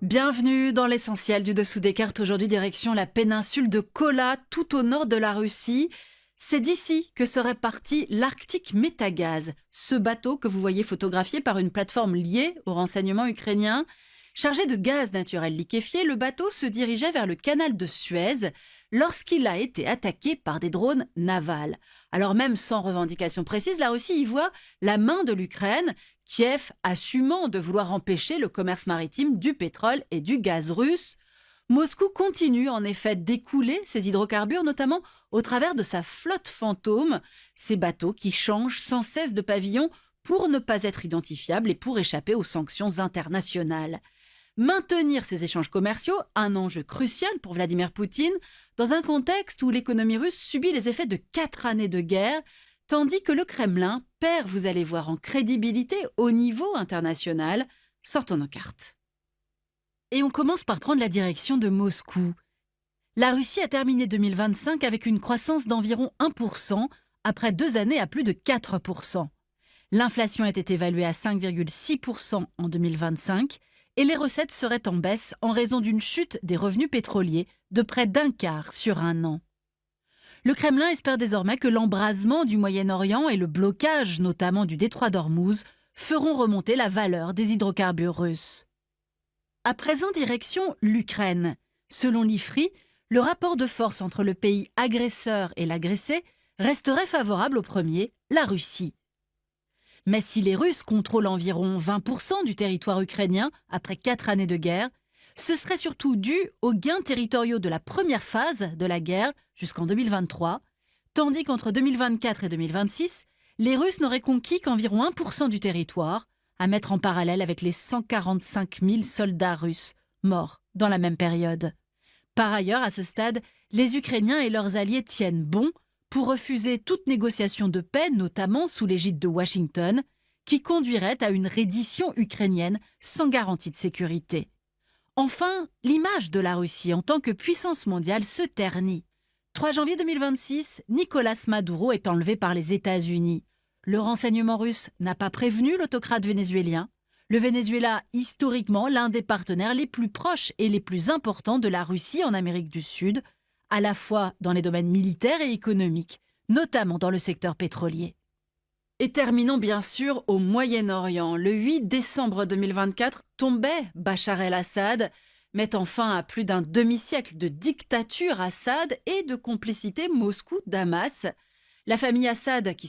Bienvenue dans l'essentiel du dessous des cartes. Aujourd'hui, direction la péninsule de Kola, tout au nord de la Russie. C'est d'ici que serait parti l'Arctic Metagaz, ce bateau que vous voyez photographié par une plateforme liée au renseignement ukrainien. Chargé de gaz naturel liquéfié, le bateau se dirigeait vers le canal de Suez lorsqu'il a été attaqué par des drones navals. Alors même sans revendication précise, la Russie y voit la main de l'Ukraine, Kiev assumant de vouloir empêcher le commerce maritime du pétrole et du gaz russe. Moscou continue en effet d'écouler ses hydrocarbures, notamment au travers de sa flotte fantôme, ces bateaux qui changent sans cesse de pavillon pour ne pas être identifiables et pour échapper aux sanctions internationales. Maintenir ces échanges commerciaux, un enjeu crucial pour Vladimir Poutine, dans un contexte où l'économie russe subit les effets de 4 années de guerre, tandis que le Kremlin perd, vous allez voir, en crédibilité au niveau international. Sortons nos cartes. Et on commence par prendre la direction de Moscou. La Russie a terminé 2025 avec une croissance d'environ 1%, après 2 années à plus de 4%. L'inflation était évaluée à 5,6% en 2025 et les recettes seraient en baisse en raison d'une chute des revenus pétroliers de près d'un quart sur un an. Le Kremlin espère désormais que l'embrasement du Moyen-Orient et le blocage notamment du détroit d'Ormuz feront remonter la valeur des hydrocarbures russes. À présent, direction l'Ukraine. Selon l'IFRI, le rapport de force entre le pays agresseur et l'agressé resterait favorable au premier, la Russie. Mais si les Russes contrôlent environ 20% du territoire ukrainien après 4 années de guerre, ce serait surtout dû aux gains territoriaux de la première phase de la guerre jusqu'en 2023, tandis qu'entre 2024 et 2026, les Russes n'auraient conquis qu'environ 1% du territoire, à mettre en parallèle avec les 145 000 soldats russes morts dans la même période. Par ailleurs, à ce stade, les Ukrainiens et leurs alliés tiennent bon pour refuser toute négociation de paix, notamment sous l'égide de Washington, qui conduirait à une reddition ukrainienne sans garantie de sécurité. Enfin, l'image de la Russie en tant que puissance mondiale se ternit. 3 janvier 2026, Nicolás Maduro est enlevé par les États-Unis. Le renseignement russe n'a pas prévenu l'autocrate vénézuélien. Le Venezuela, historiquement l'un des partenaires les plus proches et les plus importants de la Russie en Amérique du Sud, à la fois dans les domaines militaires et économiques, notamment dans le secteur pétrolier. Et terminons bien sûr au Moyen-Orient. Le 8 décembre 2024 tombait Bachar el-Assad, mettant fin à plus d'un demi-siècle de dictature Assad et de complicité Moscou-Damas. La famille Assad, qui